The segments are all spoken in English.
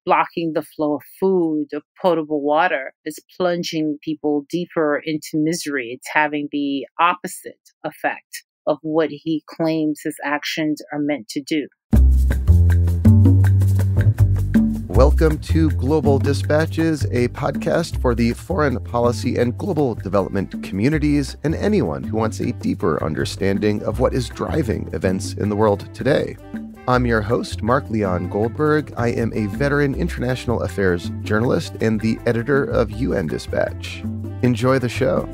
blocking the flow of food, of potable water. It's plunging people deeper into misery. It's having the opposite effect of what he claims his actions are meant to do. Welcome to Global Dispatches, a podcast for the foreign policy and global development communities and anyone who wants a deeper understanding of what is driving events in the world today. I'm your host, Mark Leon Goldberg. I am a veteran international affairs journalist and the editor of UN Dispatch. Enjoy the show.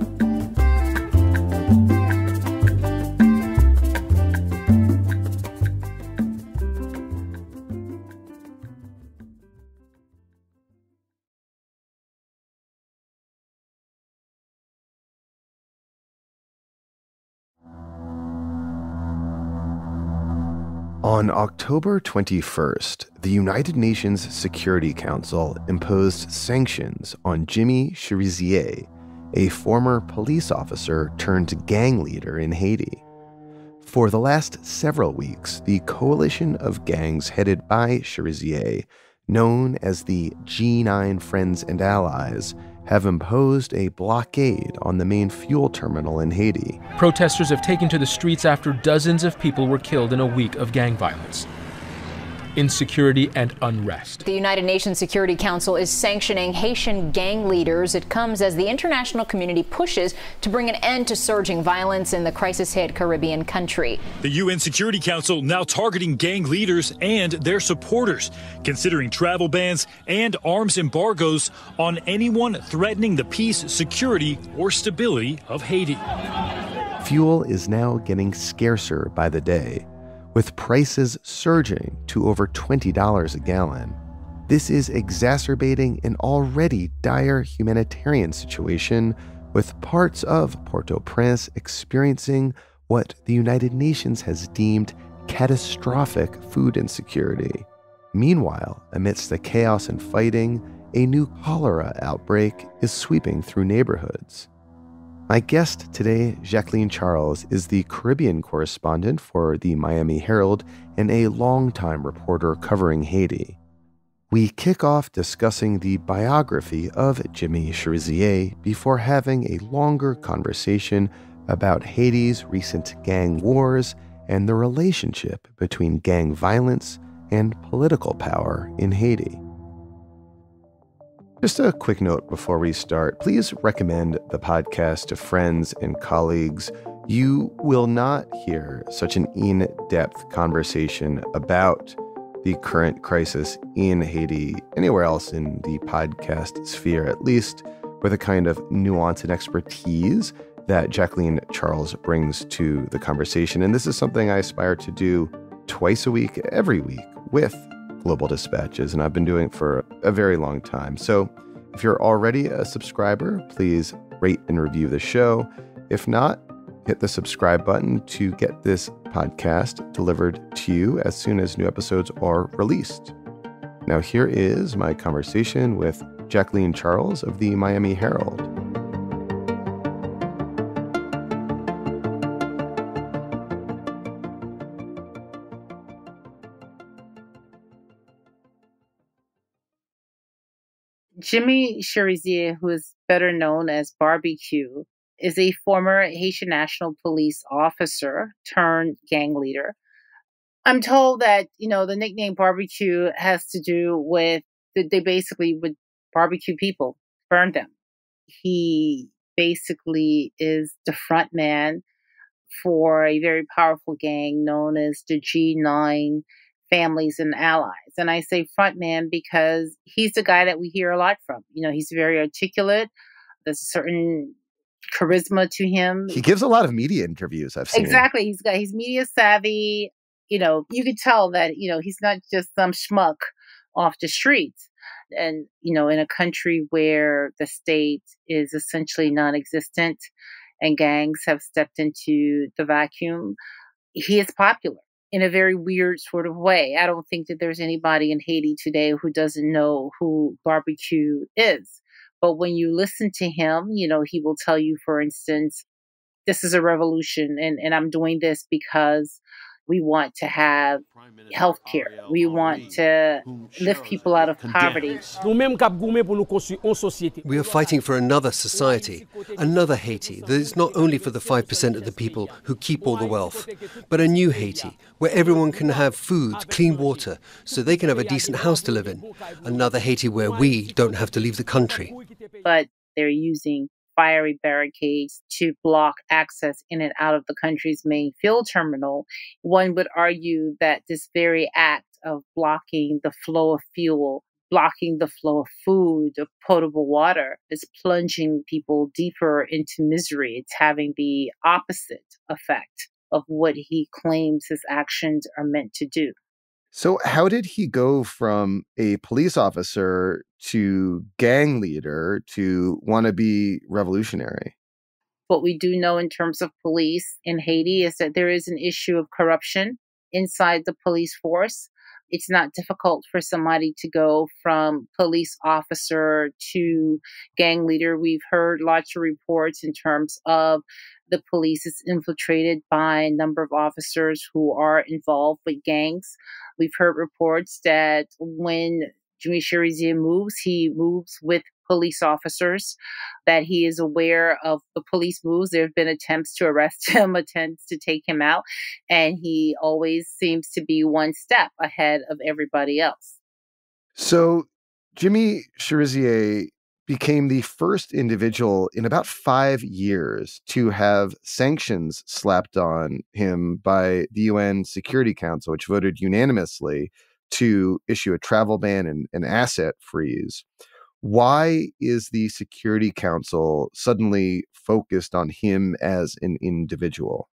On October 21st, the United Nations Security Council imposed sanctions on Jimmy Cherizier, a former police officer turned gang leader in Haiti. For the last several weeks, the coalition of gangs headed by Cherizier, known as the G9 Friends and Allies, have imposed a blockade on the main fuel terminal in Haiti. Protesters have taken to the streets after dozens of people were killed in a week of gang violence, insecurity, and unrest. The United Nations Security Council is sanctioning Haitian gang leaders. It comes as the international community pushes to bring an end to surging violence in the crisis-hit Caribbean country. The UN Security Council now targeting gang leaders and their supporters, considering travel bans and arms embargoes on anyone threatening the peace, security, or stability of Haiti. Fuel is now getting scarcer by the day, with prices surging to over $20 a gallon. This is exacerbating an already dire humanitarian situation, with parts of Port-au-Prince experiencing what the United Nations has deemed catastrophic food insecurity. Meanwhile, amidst the chaos and fighting, a new cholera outbreak is sweeping through neighborhoods. My guest today, Jacqueline Charles, is the Caribbean correspondent for the Miami Herald and a longtime reporter covering Haiti. We kick off discussing the biography of Jimmy Cherizier before having a longer conversation about Haiti's recent gang wars and the relationship between gang violence and political power in Haiti. Just a quick note before we start. Please recommend the podcast to friends and colleagues. You will not hear such an in-depth conversation about the current crisis in Haiti anywhere else in the podcast sphere, at least with the kind of nuance and expertise that Jacqueline Charles brings to the conversation. And this is something I aspire to do twice a week, every week, with Global Dispatches, and I've been doing it for a very long time. So if you're already a subscriber, please rate and review the show. If not, hit the subscribe button to get this podcast delivered to you as soon as new episodes are released. Now here is my conversation with Jacqueline Charles of the Miami Herald. Jimmy Cherizier, who is better known as Barbecue, is a former Haitian National Police officer turned gang leader. I'm told that, the nickname Barbecue has to do with, they basically would barbecue people, burn them. He basically is the front man for a very powerful gang known as the G9 Families and Allies. And I say front man because he's the guy that we hear a lot from. He's very articulate. There's a certain charisma to him. He gives a lot of media interviews, I've seen. Exactly. He's media savvy. You could tell that, he's not just some schmuck off the streets. And, in a country where the state is essentially non-existent and gangs have stepped into the vacuum, he is popular in a very weird sort of way. I don't think that there's anybody in Haiti today who doesn't know who Barbecue is. But when you listen to him, he will tell you, for instance, this is a revolution and I'm doing this because, We want to have health care. We want to lift people out of poverty. We are fighting for another society, another Haiti that is not only for the 5% of the people who keep all the wealth, but a new Haiti where everyone can have food, clean water, so they can have a decent house to live in. Another Haiti where we don't have to leave the country. But they're using fiery barricades to block access in and out of the country's main fuel terminal. One would argue that this very act of blocking the flow of fuel, blocking the flow of food, of potable water, is plunging people deeper into misery. It's having the opposite effect of what he claims his actions are meant to do. So how did he go from a police officer to gang leader to wannabe revolutionary? What we do know in terms of police in Haiti is that there is an issue of corruption inside the police force. It's not difficult for somebody to go from police officer to gang leader. We've heard lots of reports in terms of the police is infiltrated by a number of officers who are involved with gangs. We've heard reports that when Jimmy Cherizier moves, he moves with police officers, that he is aware of the police moves. There have been attempts to arrest him, attempts to take him out, and he always seems to be one step ahead of everybody else. So Jimmy Cherizier became the first individual in about 5 years to have sanctions slapped on him by the UN Security Council, which voted unanimously to issue a travel ban and an asset freeze. Why is the Security Council suddenly focused on him as an individual?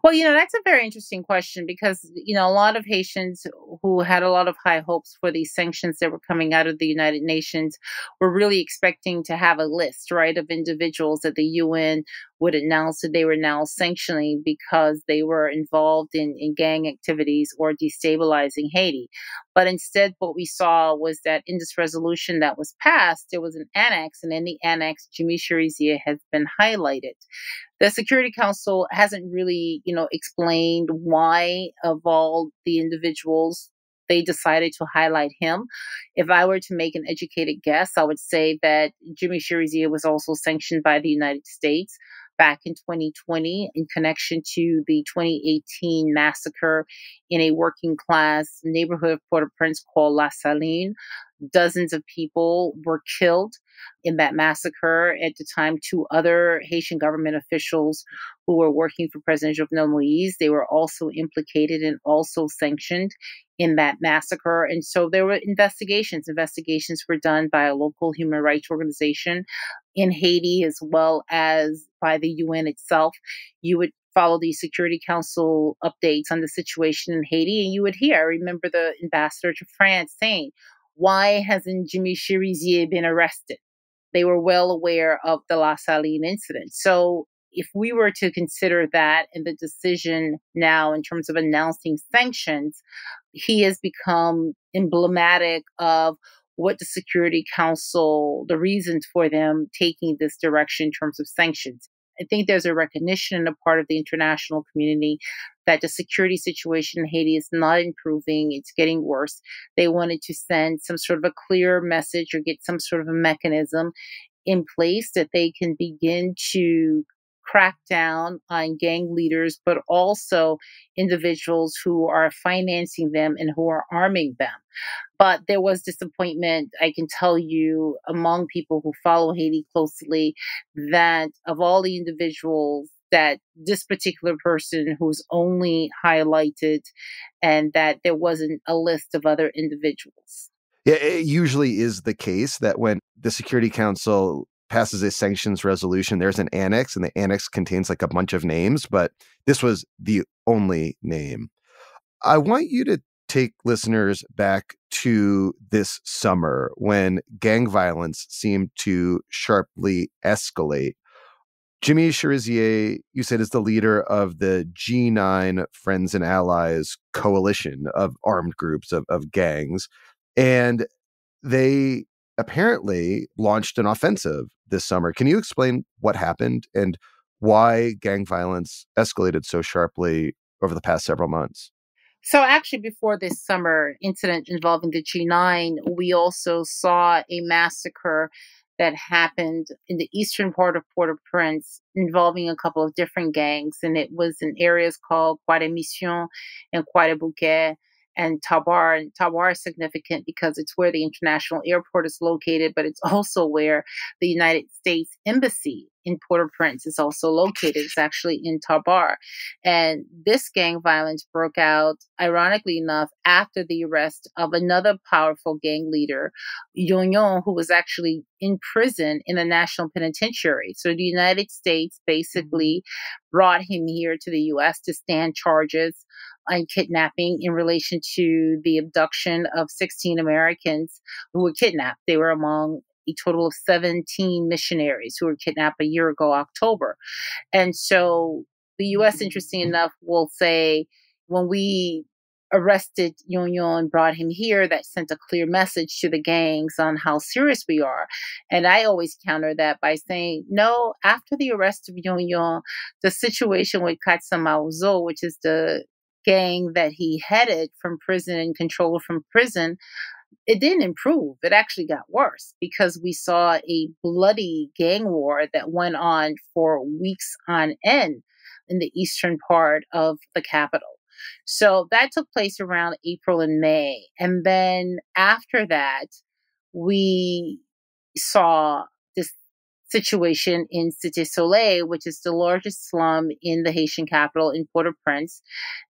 Well, that's a very interesting question because, a lot of Haitians who had a lot of high hopes for these sanctions that were coming out of the United Nations were really expecting to have a list, right, of individuals that the UN would announce that they were now sanctioning because they were involved in gang activities or destabilizing Haiti. But instead, what we saw was that in this resolution that was passed, there was an annex, and in the annex, Jimmy Cherizier has been highlighted. The Security Council hasn't really, explained why of all the individuals they decided to highlight him. If I were to make an educated guess, I would say that Jimmy Cherizier was also sanctioned by the United States back in 2020 in connection to the 2018 massacre in a working class neighborhood of Port-au-Prince called La Saline. Dozens of people were killed in that massacre. At the time, 2 other Haitian government officials who were working for President Jovenel Moïse, they were also implicated and also sanctioned in that massacre. And so there were investigations. Investigations were done by a local human rights organization in Haiti as well as by the UN itself. You would follow the Security Council updates on the situation in Haiti, and you would hear, I remember the ambassador to France saying, why hasn't Jimmy Cherizier been arrested? They were well aware of the La Saline incident. So if we were to consider that in the decision now in terms of announcing sanctions, he has become emblematic of what the Security Council, the reasons for them taking this direction in terms of sanctions. I think there's a recognition on the part of the international community that the security situation in Haiti is not improving. It's getting worse. They wanted to send some sort of a clear message or get some sort of a mechanism in place that they can begin to crack down on gang leaders, but also individuals who are financing them and who are arming them. But there was disappointment, I can tell you, among people who follow Haiti closely, that of all the individuals, that this particular person who's only highlighted and that there wasn't a list of other individuals. Yeah, it usually is the case that when the Security Council passes a sanctions resolution, there's an annex, and the annex contains like a bunch of names, but this was the only name. I want you to take listeners back to this summer when gang violence seemed to sharply escalate. Jimmy Cherizier, you said, is the leader of the G9 Friends and Allies coalition of armed groups of gangs. And they apparently launched an offensive this summer. Can you explain what happened and why gang violence escalated so sharply over the past several months? So actually, before this summer incident involving the G9, we also saw a massacre that happened in the eastern part of Port-au-Prince involving a couple of different gangs. And it was in areas called Mission and Bouquet and Tabar. And Tabar is significant because it's where the international airport is located, but it's also where the United States Embassy in Port-au-Prince is also located. It's actually in Tabar. And this gang violence broke out, ironically enough, after the arrest of another powerful gang leader, Yon, who was actually in prison in the National Penitentiary. So the United States basically brought him here to the U.S. to stand charges on kidnapping in relation to the abduction of 16 Americans who were kidnapped. They were among a total of 17 missionaries who were kidnapped a year ago, October. And so the U.S., interesting enough, will say, when we arrested Yon and brought him here, that sent a clear message to the gangs on how serious we are. And I always counter that by saying, no, after the arrest of Yon, the situation with Katsa Maozo, which is the gang that he headed from prison and controlled from prison, it didn't improve. It actually got worse because we saw a bloody gang war that went on for weeks on end in the eastern part of the capital. So that took place around April and May. And then after that, we saw this situation in Cité Soleil, which is the largest slum in the Haitian capital in Port-au-Prince.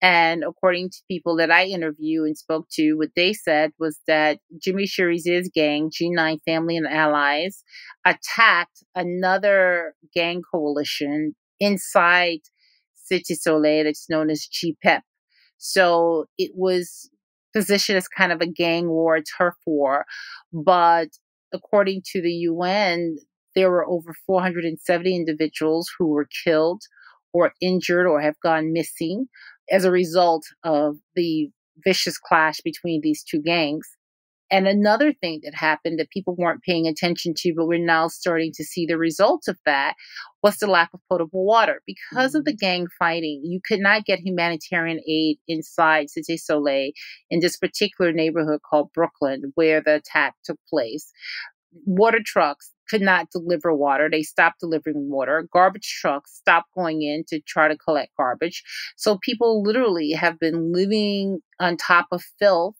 And according to people that I interviewed and spoke to, what they said was that Jimmy Cherizier's gang, G9 Family and Allies, attacked another gang coalition inside Cité Soleil that's known as GPEP. So it was positioned as kind of a gang war, a turf war. But according to the UN, there were over 470 individuals who were killed or injured or have gone missing as a result of the vicious clash between these two gangs. And another thing that happened that people weren't paying attention to, but we're now starting to see the results of that, was the lack of potable water. Because of the gang fighting, you could not get humanitarian aid inside Cité Soleil in this particular neighborhood called Brooklyn, where the attack took place. Water trucks could not deliver water. They stopped delivering water. Garbage trucks stopped going in to try to collect garbage. So people literally have been living on top of filth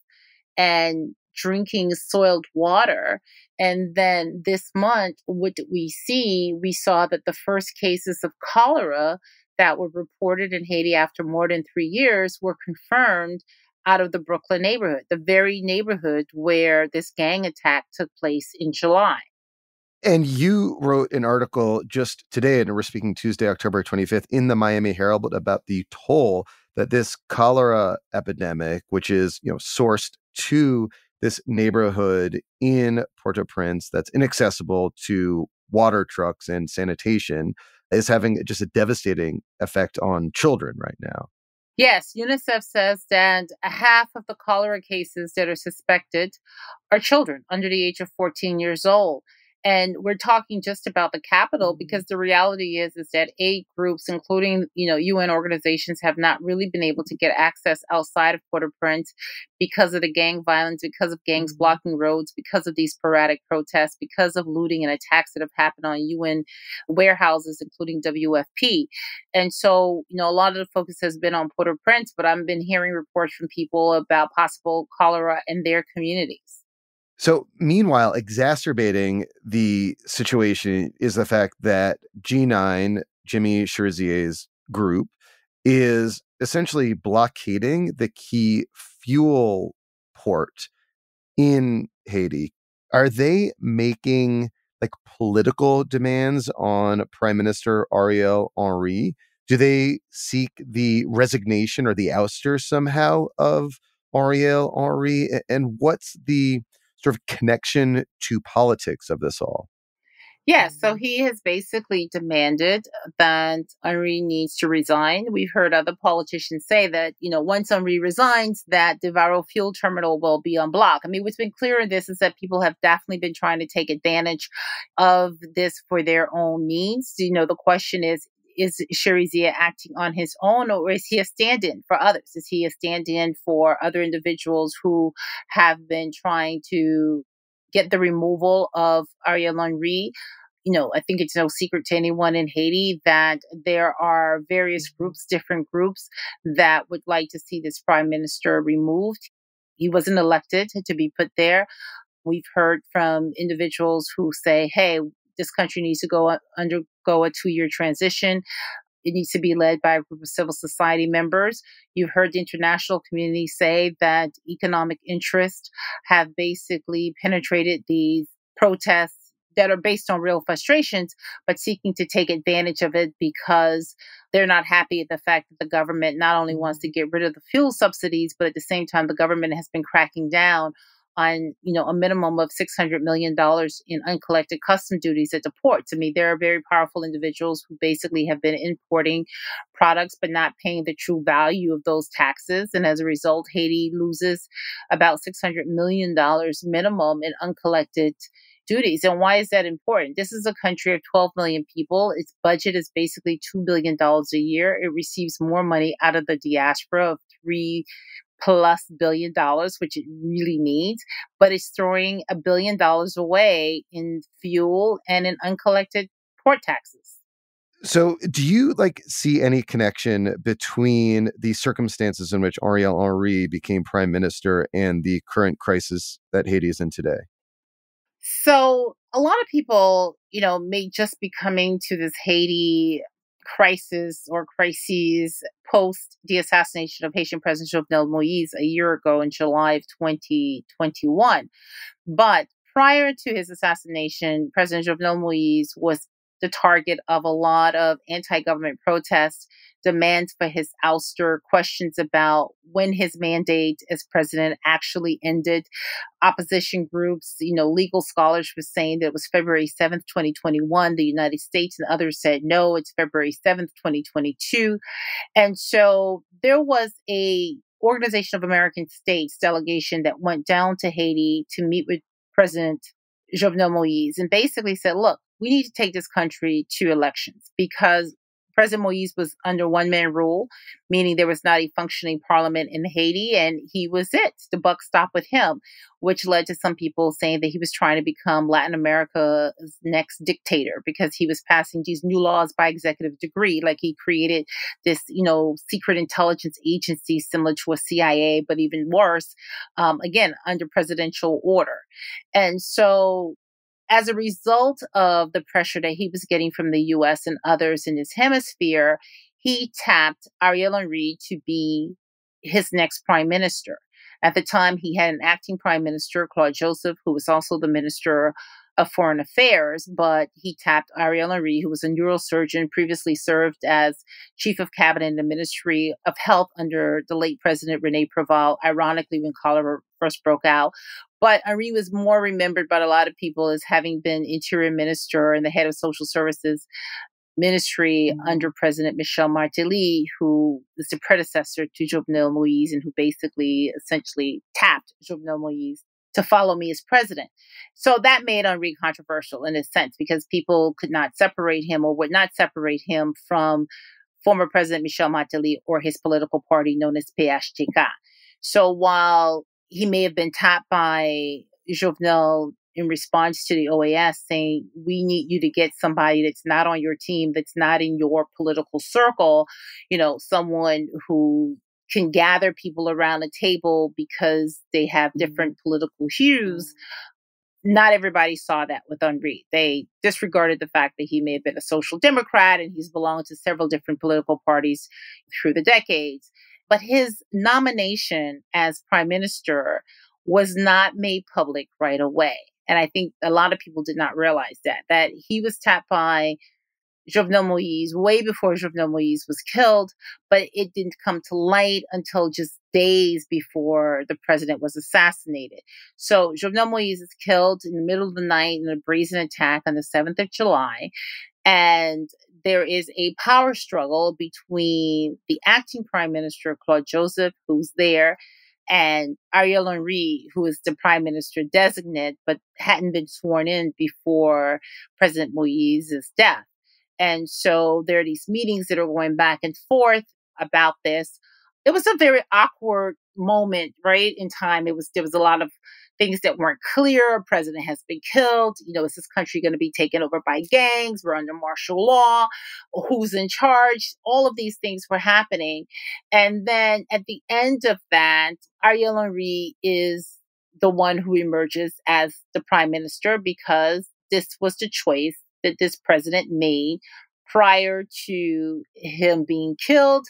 and drinking soiled water. And then this month, what did we see? We saw that the first cases of cholera that were reported in Haiti after more than 3 years were confirmed out of the Brooklyn neighborhood, the very neighborhood where this gang attack took place in July. And you wrote an article just today, and we're speaking Tuesday, October 25th, in the Miami Herald about the toll that this cholera epidemic, which is, sourced to this neighborhood in Port-au-Prince that's inaccessible to water trucks and sanitation, is having just a devastating effect on children right now. Yes, UNICEF says that half of the cholera cases that are suspected are children under the age of 14 years old. And we're talking just about the capital because the reality is that 8 groups, including, UN organizations, have not really been able to get access outside of Port-au-Prince because of the gang violence, because of gangs blocking roads, because of these sporadic protests, because of looting and attacks that have happened on UN warehouses, including WFP. And so, a lot of the focus has been on Port-au-Prince, but I've been hearing reports from people about possible cholera in their communities. So meanwhile, exacerbating the situation is the fact that G9, Jimmy Cherizier's group, is essentially blockading the key fuel port in Haiti. Are they making political demands on Prime Minister Ariel Henry? Do they seek the resignation or the ouster somehow of Ariel Henry? And what's the sort of connection to politics of this all? Yeah, so he has basically demanded that Henry needs to resign. We've heard other politicians say that, once Henry resigns, that the Varo fuel terminal will be unblocked. I mean, what's been clear in this is that people have definitely been trying to take advantage of this for their own means. The question is is Cherizier acting on his own, or is he a stand-in for others? Is he a stand-in for other individuals who have been trying to get the removal of Ariel Henry? I think it's no secret to anyone in Haiti that there are various groups, different groups, that would like to see this prime minister removed. He wasn't elected to be put there. We've heard from individuals who say, hey, this country needs to undergo a 2-year transition. It needs to be led by a group of civil society members. You've heard the international community say that economic interests have basically penetrated these protests that are based on real frustrations, but seeking to take advantage of it because they're not happy at the fact that the government not only wants to get rid of the fuel subsidies, but at the same time, the government has been cracking down on, a minimum of $600 million in uncollected custom duties at the ports. I mean, there are very powerful individuals who basically have been importing products, but not paying the true value of those taxes. And as a result, Haiti loses about $600 million minimum in uncollected duties. And why is that important? This is a country of 12 million people. Its budget is basically $2 billion a year. It receives more money out of the diaspora of $3+ billion, which it really needs, but it's throwing $1 billion away in fuel and in uncollected port taxes. So do you see any connection between the circumstances in which Ariel Henry became prime minister and the current crisis that Haiti is in today? So a lot of people, may just be coming to this Haiti crisis or crises post the assassination of Haitian President Jovenel Moïse a year ago in July of 2021. But prior to his assassination, President Jovenel Moïse was the target of a lot of anti-government protests, demands for his ouster, questions about when his mandate as president actually ended. Opposition groups, legal scholars were saying that it was February 7th, 2021. The United States and others said, no, it's February 7th, 2022. And so there was a Organization of American States delegation that went down to Haiti to meet with President Jovenel Moïse and basically said, look, we need to take this country to elections because President Moïse was under one-man rule, meaning there was not a functioning parliament in Haiti, and he was it. The buck stopped with him, which led to some people saying that he was trying to become Latin America's next dictator because he was passing these new laws by executive decree. Like he created this, secret intelligence agency similar to a CIA, but even worse, again, under presidential order. And so as a result of the pressure that he was getting from the U.S. and others in his hemisphere, he tapped Ariel Henry to be his next prime minister. At the time, he had an acting prime minister, Claude Joseph, who was also the minister of Foreign Affairs, but he tapped Ariel Henry, who was a neurosurgeon, previously served as chief of cabinet in the Ministry of Health under the late President René Préval, ironically, when cholera first broke out. But Henry was more remembered by a lot of people as having been interior minister and the head of social services ministry under President Michel Martelly, who is the predecessor to Jovenel Moïse and who basically essentially tapped Jovenel Moïse to follow me as president. So that made Henry controversial in a sense because people could not separate him or would not separate him from former President Michel Martelly or his political party known as PHTK. So while he may have been tapped by Jovenel in response to the OAS saying, we need you to get somebody that's not on your team, that's not in your political circle, someone who can gather people around a table because they have different political hues. Not everybody saw that with Henry. They disregarded the fact that he may have been a social democrat and he's belonged to several different political parties through the decades. But his nomination as prime minister was not made public right away. And I think a lot of people did not realize that he was tapped by Jovenel Moïse way before Jovenel Moïse was killed, but it didn't come to light until just days before the president was assassinated. So Jovenel Moïse is killed in the middle of the night in a brazen attack on the 7th of July. And there is a power struggle between the acting prime minister, Claude Joseph, who's there, and Ariel Henry, who is the prime minister designate, but hadn't been sworn in before President Moïse's death. And so there are these meetings that are going back and forth about this. It was a very awkward moment, right, in time. There was a lot of things that weren't clear. A president has been killed. Is this country going to be taken over by gangs? We're under martial law. Who's in charge? All of these things were happening. And then at the end of that, Ariel Henry is the one who emerges as the prime minister because this was the choice that this president made prior to him being killed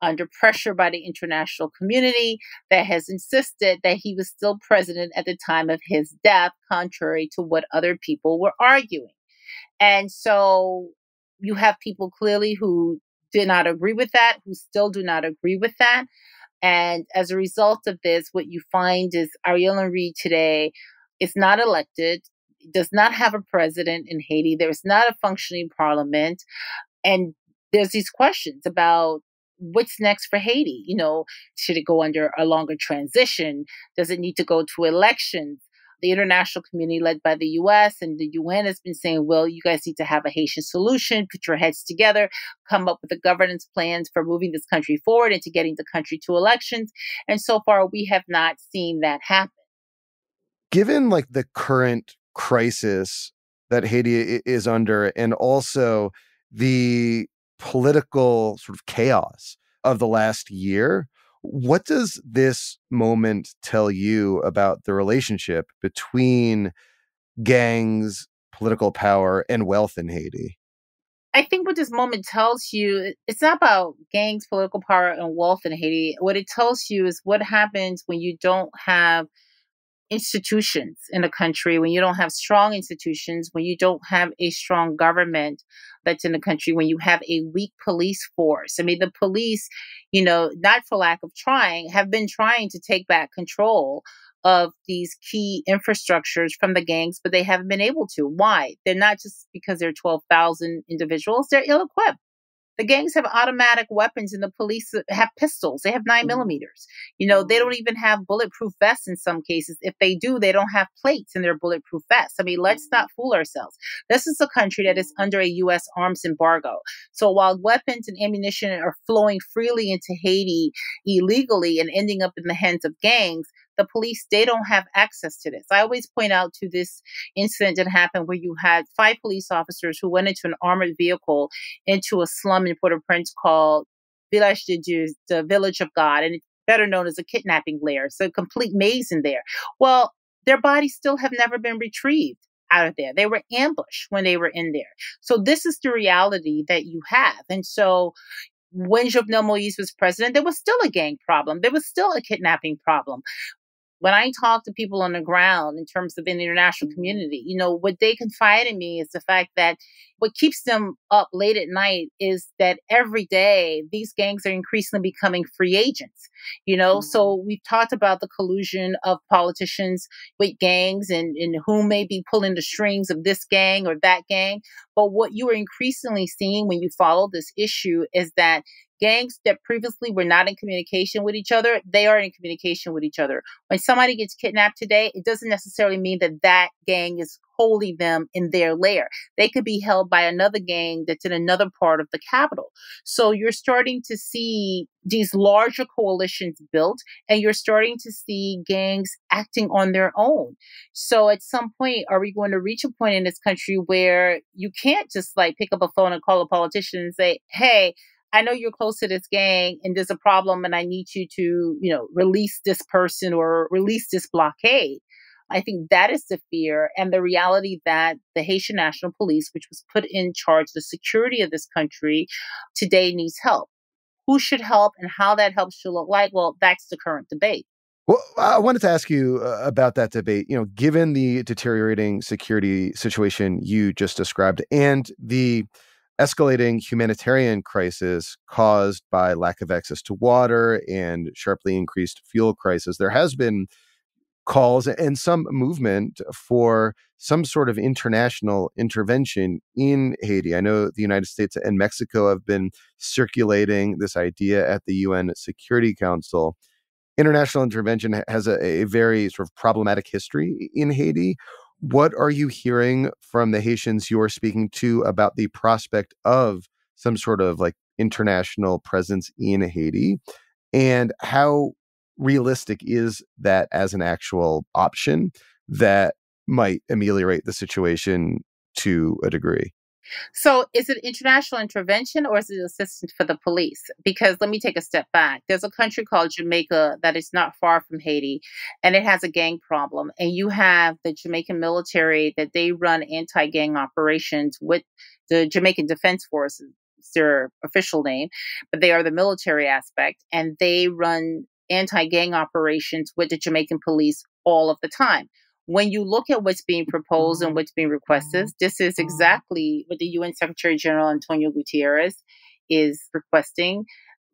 under pressure by the international community that has insisted that he was still president at the time of his death, contrary to what other people were arguing. And so you have people clearly who did not agree with that, who still do not agree with that. And as a result of this, what you find is Ariel Henry today is not elected, does not have a president in Haiti. There's not a functioning parliament. And there's these questions about what's next for Haiti. Should it go under a longer transition? Does it need to go to elections? The international community led by the U.S. and the UN has been saying, well, you guys need to have a Haitian solution, put your heads together, come up with the governance plans for moving this country forward and to getting the country to elections. And so far, we have not seen that happen. Given the current crisis that Haiti is under and also the political sort of chaos of the last year, what does this moment tell you about the relationship between gangs, political power, and wealth in Haiti? I think what this moment tells you, it's not about gangs, political power, and wealth in Haiti. What it tells you is what happens when you don't have institutions in a country, when you don't have strong institutions, when you don't have a strong government that's in the country, when you have a weak police force. I mean, the police, not for lack of trying, have been trying to take back control of these key infrastructures from the gangs, but they haven't been able to. Why? They're not just because they're 12,000 individuals, they're ill-equipped. The gangs have automatic weapons and the police have pistols. They have 9 millimeters. They don't even have bulletproof vests in some cases. If they do, they don't have plates in their bulletproof vests. I mean, let's not fool ourselves. This is a country that is under a U.S. arms embargo. So while weapons and ammunition are flowing freely into Haiti illegally and ending up in the hands of gangs, the police, they don't have access to this. I always point out to this incident that happened where you had 5 police officers who went into an armored vehicle into a slum in Port-au-Prince called Village de Dieu, the Village of God, and it's better known as a kidnapping lair. So a complete maze in there. Well, their bodies still have never been retrieved out of there. They were ambushed when they were in there. So this is the reality that you have. And so when Jovenel Moïse was president, there was still a gang problem. There was still a kidnapping problem. When I talk to people on the ground in terms of the international community, what they confide in me is the fact that what keeps them up late at night is that every day these gangs are increasingly becoming free agents. So we've talked about the collusion of politicians with gangs and who may be pulling the strings of this gang or that gang. But what you are increasingly seeing when you follow this issue is that gangs that previously were not in communication with each other, they are in communication with each other. When somebody gets kidnapped today, it doesn't necessarily mean that that gang is holding them in their lair. They could be held by another gang that's in another part of the capital. So you're starting to see these larger coalitions built, and you're starting to see gangs acting on their own. So at some point, are we going to reach a point in this country where you can't just pick up a phone and call a politician and say, hey, I know you're close to this gang and there's a problem and I need you to, release this person or release this blockade. I think that is the fear and the reality that the Haitian National Police, which was put in charge of the security of this country, today needs help. Who should help and how that help should look like? Well, that's the current debate. Well, I wanted to ask you about that debate. Given the deteriorating security situation you just described and the escalating humanitarian crisis caused by lack of access to water and sharply increased fuel crisis, there has been calls and some movement for some sort of international intervention in Haiti. I know the United States and Mexico have been circulating this idea at the UN Security Council. International intervention has a very sort of problematic history in Haiti. What are you hearing from the Haitians you're speaking to about the prospect of some sort of like international presence in Haiti? And how realistic is that as an actual option that might ameliorate the situation to a degree? So is it international intervention or is it assistance for the police? Because let me take a step back. There's a country called Jamaica that is not far from Haiti, and it has a gang problem. And you have the Jamaican military that they run anti-gang operations with the Jamaican Defense Forces, their official name, but they are the military aspect, and they run anti-gang operations with the Jamaican police all of the time. When you look at what's being proposed and what's being requested, this is exactly what the UN Secretary General Antonio Guterres is requesting.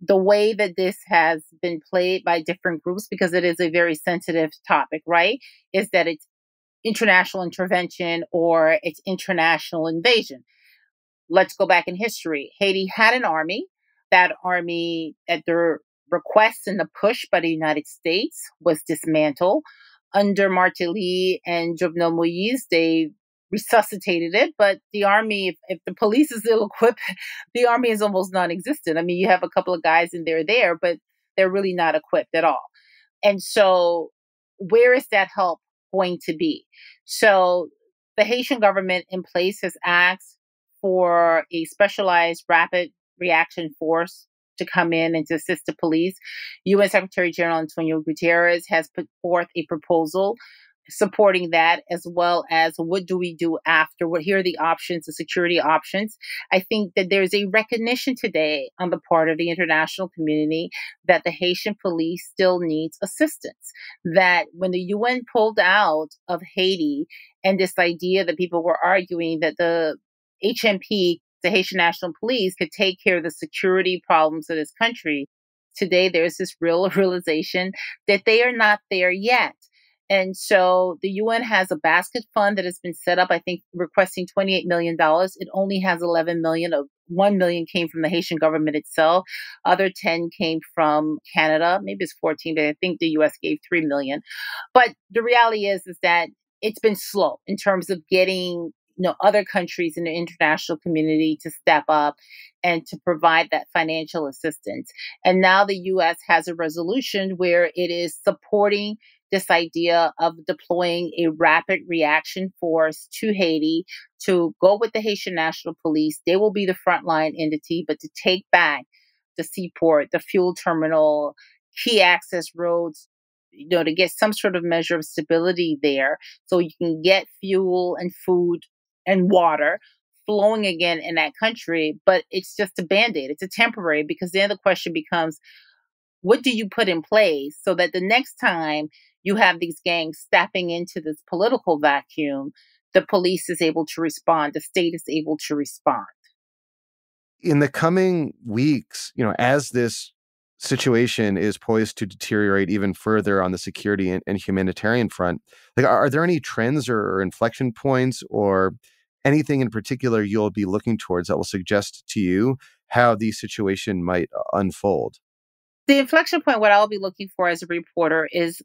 The way that this has been played by different groups, because it is a very sensitive topic, right, is that it's international intervention or it's international invasion. Let's go back in history. Haiti had an army. That army, at the request and the push by the United States, was dismantled. Under Martelly and Jovenel Moïse, they resuscitated it. But the army, if the police is ill-equipped, the army is almost non-existent. I mean, you have a couple of guys in there, but they're really not equipped at all. And so where is that help going to be? So the Haitian government in place has asked for a specialized rapid reaction force to come in and to assist the police. UN Secretary General Antonio Guterres has put forth a proposal supporting that, as well as what do we do after? Here are the options, the security options. I think that there's a recognition today on the part of the international community that the Haitian police still needs assistance. That when the UN pulled out of Haiti, and this idea that people were arguing that the HNP, the Haitian National Police, could take care of the security problems of this country, today there's this real realization that they are not there yet. And so the UN has a basket fund that has been set up, I think, requesting $28 million. It only has 11 million. Of 1 million came from the Haitian government itself. Other 10 came from Canada. Maybe it's 14, but I think the US gave 3 million. But the reality is that it's been slow in terms of getting other countries in the international community to step up and to provide that financial assistance. And now the U.S. has a resolution where it is supporting this idea of deploying a rapid reaction force to Haiti to go with the Haitian National Police. They will be the frontline entity, but to take back the seaport, the fuel terminal, key access roads, to get some sort of measure of stability there so you can get fuel and food and water flowing again in that country. But it's just a Band-Aid. It's a temporary, because then the question becomes, what do you put in place so that the next time you have these gangs stepping into this political vacuum, the police is able to respond, the state is able to respond? In the coming weeks, as this situation is poised to deteriorate even further on the security and humanitarian front, are there any trends or inflection points or anything in particular you'll be looking towards that will suggest to you how the situation might unfold? The inflection point, what I'll be looking for as a reporter, is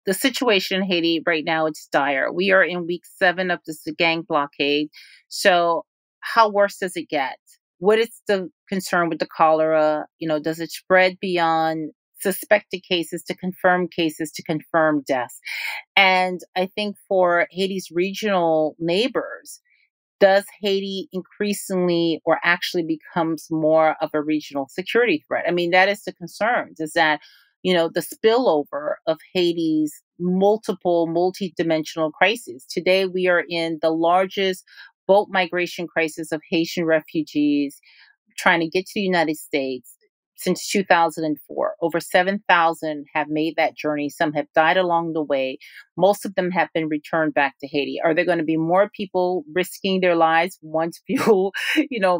the situation in Haiti right now. It's dire. We are in week 7 of this gang blockade. So how worse does it get? What is the concern with the cholera? Does it spread beyond suspected cases to confirmed deaths? And I think for Haiti's regional neighbors, does Haiti increasingly or actually becomes more of a regional security threat? I mean, that is the concern, is that, the spillover of Haiti's multi-dimensional crises. Today, we are in the largest boat migration crisis of Haitian refugees trying to get to the United States since 2004. Over 7,000 have made that journey. Some have died along the way. Most of them have been returned back to Haiti. Are there going to be more people risking their lives once fuel,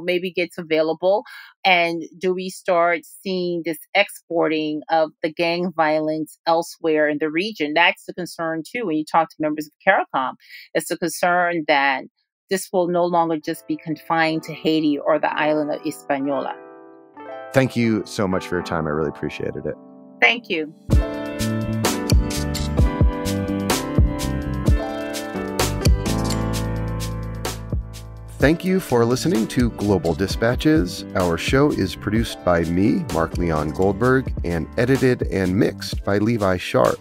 maybe gets available? And do we start seeing this exporting of the gang violence elsewhere in the region? That's the concern too. When you talk to members of CARICOM, it's a concern that this will no longer just be confined to Haiti or the island of Hispaniola. Thank you so much for your time. I really appreciated it. Thank you. Thank you for listening to Global Dispatches. Our show is produced by me, Mark Leon Goldberg, and edited and mixed by Levi Sharp.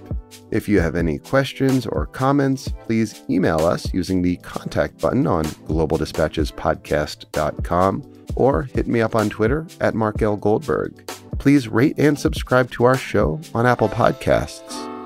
If you have any questions or comments, please email us using the contact button on globaldispatchespodcast.com or hit me up on Twitter at Mark L. Goldberg. Please rate and subscribe to our show on Apple Podcasts.